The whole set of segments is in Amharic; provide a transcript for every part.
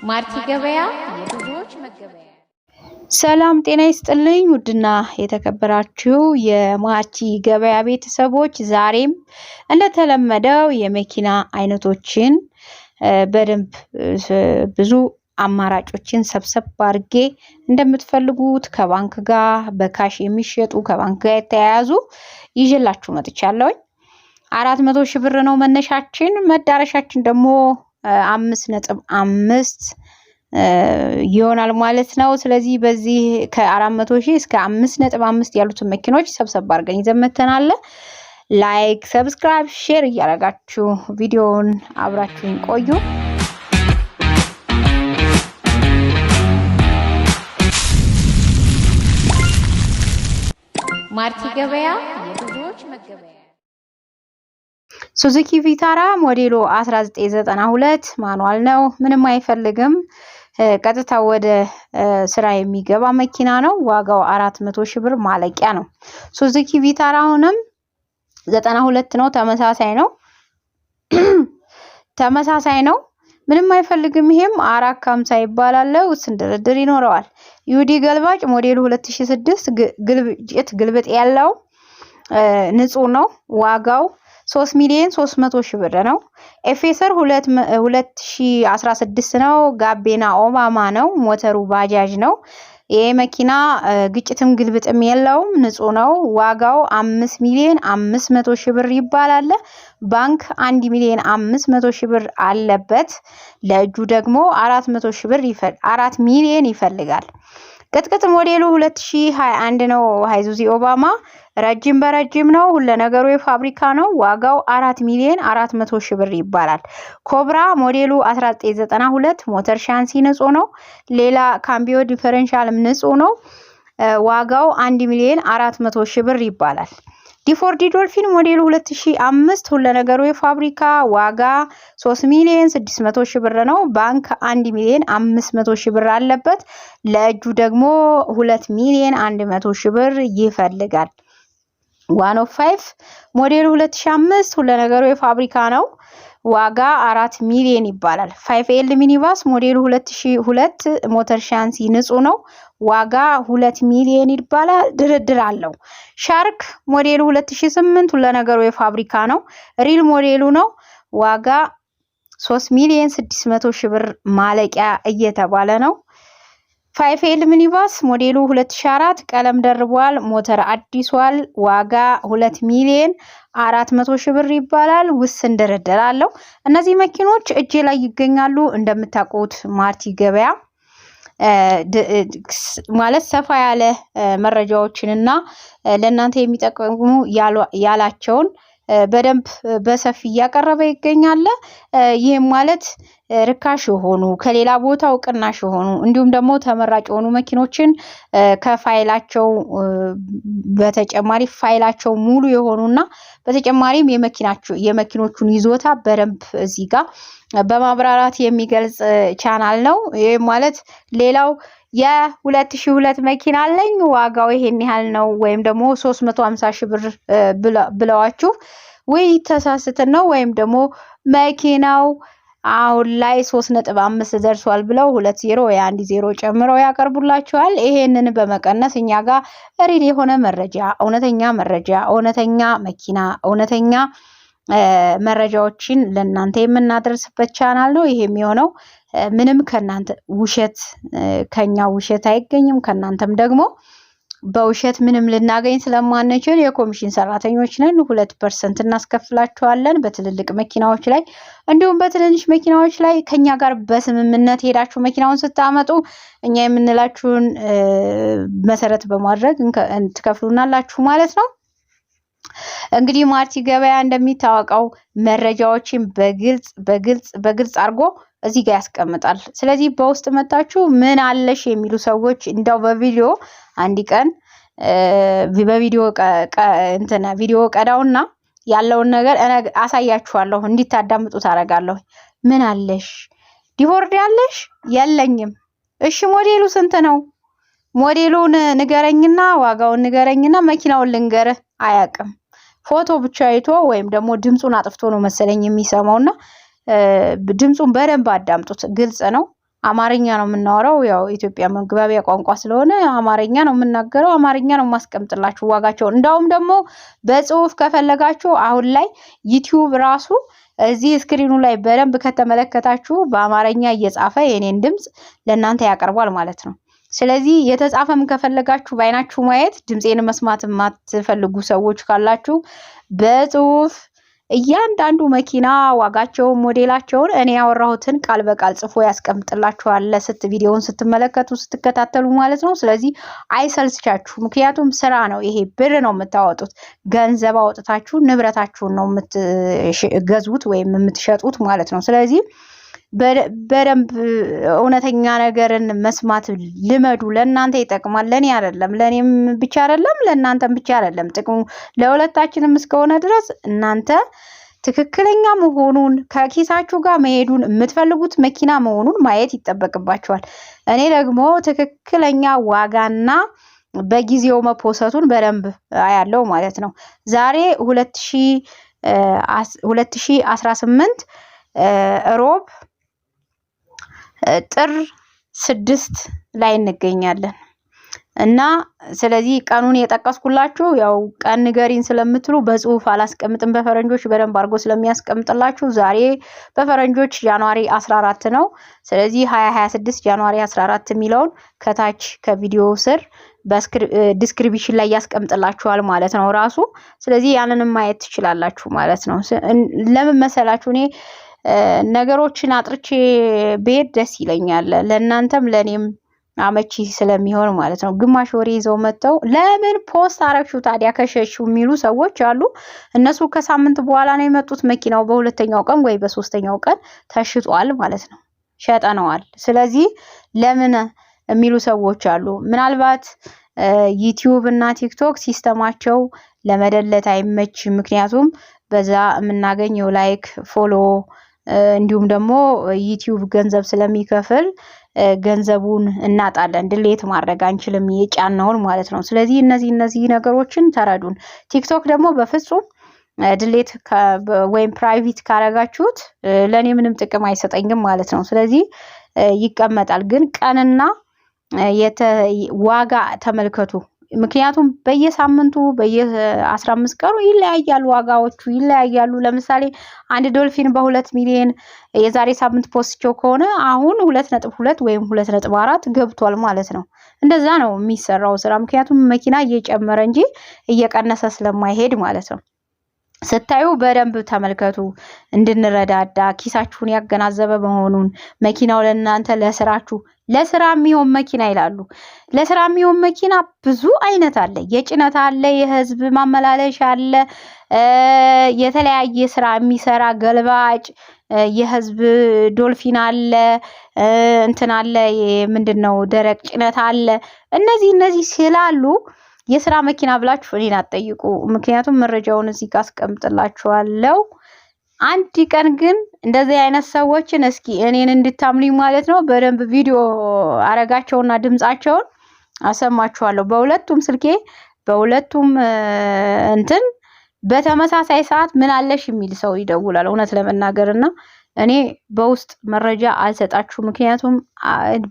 ማርቲ ገበያ የብዙዎች መገበያ። ሰላም ጤና ይስጥልኝ ውድና የተከበራችሁ የማርቲ ገበያ ቤተሰቦች፣ ዛሬም እንደተለመደው የመኪና አይነቶችን በደንብ ብዙ አማራጮችን ሰብሰብ አድርጌ እንደምትፈልጉት ከባንክ ጋር በካሽ የሚሸጡ ከባንክ ጋር የተያያዙ ይዤላችሁ መጥቻለሁ። 400 ሺህ ብር ነው መነሻችን፣ መዳረሻችን ደግሞ 5.5 ይሆናል ማለት ነው። ስለዚህ በዚህ ከ400 ሺህ እስከ 5.5 ያሉትን መኪኖች ሰብሰብ አድርገን ይዘን መተናል። ላይክ፣ ሰብስክራይብ፣ ሼር እያደረጋችሁ ቪዲዮውን አብራችሁን ቆዩ። ማርቲ ገበያ የብዙዎች መገበያ። ሱዙኪ ቪታራ ሞዴሉ 1992 ማኑዋል ነው። ምንም አይፈልግም። ቀጥታ ወደ ስራ የሚገባ መኪና ነው። ዋጋው 400 ሺህ ብር ማለቂያ ነው። ሱዙኪ ቪታራ አሁንም 92 ነው። ተመሳሳይ ነው። ምንም አይፈልግም። ይሄም 450 ይባላል። ውስን ድርድር ይኖረዋል። ዩዲ ገልባጭ ሞዴሉ 2006 ግልብጥ ያለው ንጹህ ነው። ዋጋው 3,300,000 ብር ነው። ኤፌሰር 2016 ነው። ጋቤና ኦባማ ነው። ሞተሩ ባጃጅ ነው። ይሄ መኪና ግጭትም ግልብጥም የለውም፣ ንጹህ ነው። ዋጋው 5,500,000 ብር ይባላል። ባንክ 1,500,000 ብር አለበት። ለእጁ ደግሞ 400,000 ብር 4 ሚሊዮን ይፈልጋል። ቅጥቅጥ ሞዴሉ 2021 ነው። ሃይዙዚ ኦባማ ረጅም በረጅም ነው። ሁሉ ነገሩ የፋብሪካ ነው። ዋጋው 4,400,000 ብር ይባላል። ኮብራ ሞዴሉ 1992 ሞተር ሻንሲ ንጹህ ነው። ሌላ ካምቢዮ ዲፈረንሻልም ንጹህ ነው። ዋጋው 1,400,000 ብር ይባላል። ዲፎርዲ ዶልፊን ሞዴሉ 2005 ሁሉ ነገሩ የፋብሪካ ዋጋ 3,600,000 ብር ነው። ባንክ 1,500,000 ብር አለበት። ለእጁ ደግሞ 2,100,000 ብር ይፈልጋል። 105 ሞዴሉ 2005 ሁሉ ነገሩ የፋብሪካ ነው። ዋጋ 4 ሚሊዮን ይባላል። 5ኤል ሚኒባስ ሞዴሉ 2002 ሞተር ሻንሲ ንጹህ ነው። ዋጋ 2 ሚሊዮን ይባላል። ድርድር አለው። ሻርክ ሞዴሉ 2008 ሁሉ ነገሩ የፋብሪካ ነው። ሪል ሞዴሉ ነው። ዋጋ 3,600,000 ብር ማለቂያ እየተባለ ነው። 5ኤል ሚኒባስ ሞዴሉ 2004 ቀለም ደርቧል። ሞተር አዲሷል። ዋጋ 2,400,000 ብር ይባላል። ውስን ድርድር አለው። እነዚህ መኪኖች እጄ ላይ ይገኛሉ። እንደምታውቁት ማርቲ ገበያ ማለት ሰፋ ያለ መረጃዎችንና ለእናንተ የሚጠቅሙ ያላቸውን በደንብ በሰፊ እያቀረበ ይገኛል። ይሄም ማለት ርካሽ የሆኑ ከሌላ ቦታው ቅናሽ የሆኑ እንዲሁም ደግሞ ተመራጭ የሆኑ መኪኖችን ከፋይላቸው በተጨማሪ ፋይላቸው ሙሉ የሆኑና በተጨማሪም የመኪኖቹን ይዞታ በደንብ እዚህ ጋር በማብራራት የሚገልጽ ቻናል ነው። ይሄም ማለት ሌላው የ2002 መኪና አለኝ ዋጋው ይሄን ያህል ነው ወይም ደግሞ 350,000 ብር ብለዋችሁ ወይ ተሳስተን ነው ወይም ደግሞ መኪናው አሁን ላይ 3.5 ደርሷል ብለው 20 ወይ 10 ጨምረው ያቀርቡላችኋል። ይሄንን በመቀነስ እኛ ጋር ሪል የሆነ መረጃ፣ እውነተኛ መረጃ፣ እውነተኛ መኪና፣ እውነተኛ መረጃዎችን ለእናንተ የምናደርስበት ቻናል ነው። ይሄ የሚሆነው ምንም ከናንተ ውሸት ከኛ ውሸት አይገኝም። ከናንተም ደግሞ በውሸት ምንም ልናገኝ ስለማንችል የኮሚሽን ሰራተኞች ነን። 2% እናስከፍላችኋለን በትልልቅ መኪናዎች ላይ። እንዲሁም በትንንሽ መኪናዎች ላይ ከኛ ጋር በስምምነት ሄዳችሁ መኪናውን ስታመጡ እኛ የምንላችሁን መሰረት በማድረግ ትከፍሉናላችሁ ማለት ነው። እንግዲህ ማርቲ ገበያ እንደሚታወቀው መረጃዎችን በግልጽ አድርጎ እዚህ ጋር ያስቀምጣል። ስለዚህ በውስጥ መጣችሁ ምን አለሽ የሚሉ ሰዎች እንዳው በቪዲዮ አንድ ቀን ቪዲዮ ቀዳውና ያለውን ነገር አሳያችኋለሁ እንዲታዳምጡት አደርጋለሁ። ምን አለሽ ዲፎርድ ያለሽ? የለኝም። እሺ ሞዴሉ ስንት ነው? ሞዴሉን ንገረኝና ዋጋውን ንገረኝና መኪናውን ልንገርህ አያውቅም። ፎቶ ብቻ አይቶ ወይም ደግሞ ድምጹን አጥፍቶ ነው መሰለኝ የሚሰማውና ድምጹን በደንብ አዳምጡት። ግልጽ ነው። አማርኛ ነው የምናወራው። ያው ኢትዮጵያ መግባቢያ ቋንቋ ስለሆነ አማርኛ ነው የምናገረው። አማርኛ ነው ማስቀምጥላችሁ ዋጋቸውን። እንዳውም ደግሞ በጽሁፍ ከፈለጋችሁ አሁን ላይ ዩቲዩብ ራሱ እዚህ ስክሪኑ ላይ በደንብ ከተመለከታችሁ በአማርኛ እየጻፈ የኔን ድምጽ ለእናንተ ያቀርባል ማለት ነው። ስለዚህ የተጻፈም ከፈለጋችሁ በአይናችሁ ማየት ድምጼን መስማት የማትፈልጉ ሰዎች ካላችሁ በጽሁፍ እያንዳንዱ መኪና ዋጋቸውን ሞዴላቸውን እኔ ያወራሁትን ቃል በቃል ጽፎ ያስቀምጥላችኋል ቪዲዮውን ስትመለከቱ ስትከታተሉ ማለት ነው። ስለዚህ አይሰልቻችሁ፣ ምክንያቱም ስራ ነው ይሄ፣ ብር ነው የምታወጡት። ገንዘብ አውጥታችሁ ንብረታችሁን ነው የምትገዙት ወይም የምትሸጡት ማለት ነው። ስለዚህ በደንብ እውነተኛ ነገርን መስማት ልመዱ። ለእናንተ ይጠቅማል፣ ለኔ አይደለም፣ ለኔም ብቻ አይደለም፣ ለእናንተም ብቻ አይደለም። ጥቅሙ ለሁለታችንም እስከሆነ ድረስ እናንተ ትክክለኛ መሆኑን ከኪሳችሁ ጋር መሄዱን የምትፈልጉት መኪና መሆኑን ማየት ይጠበቅባችኋል። እኔ ደግሞ ትክክለኛ ዋጋና በጊዜው መፖሰቱን በደንብ አያለው ማለት ነው። ዛሬ 2018 ሮብ ጥር 6 ላይ እንገኛለን እና ስለዚህ ቀኑን የጠቀስኩላችሁ ያው ቀን ንገሪን ስለምትሉ በጽሁፍ አላስቀምጥም። በፈረንጆች በደንብ አድርጎ ስለሚያስቀምጥላችሁ ዛሬ በፈረንጆች ጃንዋሪ 14 ነው። ስለዚህ 2026 ጃንዋሪ 14 የሚለውን ከታች ከቪዲዮ ስር በዲስክሪፕሽን ላይ ያስቀምጥላችኋል ማለት ነው ራሱ። ስለዚህ ያንንም ማየት ትችላላችሁ ማለት ነው። ለምን መሰላችሁ እኔ ነገሮችን አጥርቼ ቤት ደስ ይለኛል፣ ለእናንተም ለኔም አመቺ ስለሚሆን ማለት ነው። ግማሽ ወሬ ይዘው መተው ለምን ፖስት አረግሽው ታዲያ ከሸሹ የሚሉ ሰዎች አሉ። እነሱ ከሳምንት በኋላ ነው የመጡት። መኪናው በሁለተኛው ቀን ወይ በሶስተኛው ቀን ተሽጧል ማለት ነው፣ ሸጠነዋል። ስለዚህ ለምን የሚሉ ሰዎች አሉ። ምናልባት ዩቲዩብ እና ቲክቶክ ሲስተማቸው ለመደለት አይመችም። ምክንያቱም በዛ የምናገኘው ላይክ ፎሎ እንዲሁም ደግሞ ዩቲዩብ ገንዘብ ስለሚከፍል ገንዘቡን እናጣለን፣ ድሌት ማድረግ አንችልም የጫናውን ማለት ነው። ስለዚህ እነዚህ ነገሮችን ተረዱን። ቲክቶክ ደግሞ በፍጹም ድሌት ወይም ፕራይቬት ካረጋችሁት ለኔ ምንም ጥቅም አይሰጠኝም ማለት ነው። ስለዚህ ይቀመጣል። ግን ቀንና ዋጋ ተመልከቱ። ምክንያቱም በየሳምንቱ በየ15 ቀኑ ይለያያሉ፣ ዋጋዎቹ ይለያያሉ። ለምሳሌ አንድ ዶልፊን በ2 ሚሊዮን የዛሬ ሳምንት ፖስትቸው ከሆነ አሁን 2.2 ወይም 2.4 ገብቷል ማለት ነው። እንደዛ ነው የሚሰራው ስራ። ምክንያቱም መኪና እየጨመረ እንጂ እየቀነሰ ስለማይሄድ ማለት ነው። ስታዩ በደንብ ተመልከቱ እንድንረዳዳ፣ ኪሳችሁን ያገናዘበ መሆኑን። መኪናው ለእናንተ ለስራ የሚሆን መኪና ይላሉ። ለስራ የሚሆን መኪና ብዙ አይነት አለ። የጭነት አለ፣ የህዝብ ማመላለሻ አለ፣ የተለያየ ስራ የሚሰራ ገልባጭ የህዝብ ዶልፊን አለ፣ እንትን አለ፣ ምንድነው ደረቅ ጭነት አለ። እነዚህ ስላሉ የስራ መኪና ብላችሁ እኔን አትጠይቁ። ምክንያቱም መረጃውን እዚህ ጋር አስቀምጥላችኋለሁ። አንድ ቀን ግን እንደዚህ አይነት ሰዎችን እስኪ እኔን እንድታምኑኝ ማለት ነው በደንብ ቪዲዮ አረጋቸውና ድምጻቸውን አሰማችኋለሁ። በሁለቱም ስልኬ በሁለቱም እንትን በተመሳሳይ ሰዓት ምን አለሽ የሚል ሰው ይደውላል እውነት ለመናገርና እኔ በውስጥ መረጃ አልሰጣችሁ። ምክንያቱም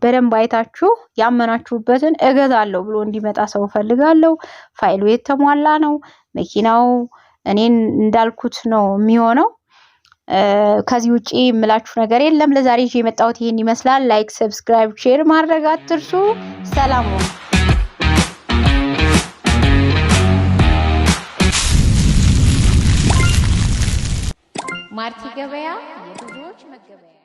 በደንብ አይታችሁ ያመናችሁበትን እገዛለሁ ብሎ እንዲመጣ ሰው ፈልጋለሁ። ፋይሉ የተሟላ ነው። መኪናው እኔን እንዳልኩት ነው የሚሆነው። ከዚህ ውጪ የምላችሁ ነገር የለም። ለዛሬ ይዤ የመጣሁት ይሄን ይመስላል። ላይክ፣ ሰብስክራይብ፣ ሼር ማድረግ አትርሱ። ሰላም ሁኑ። ማርቲ ገበያ የብዙዎች መገበያ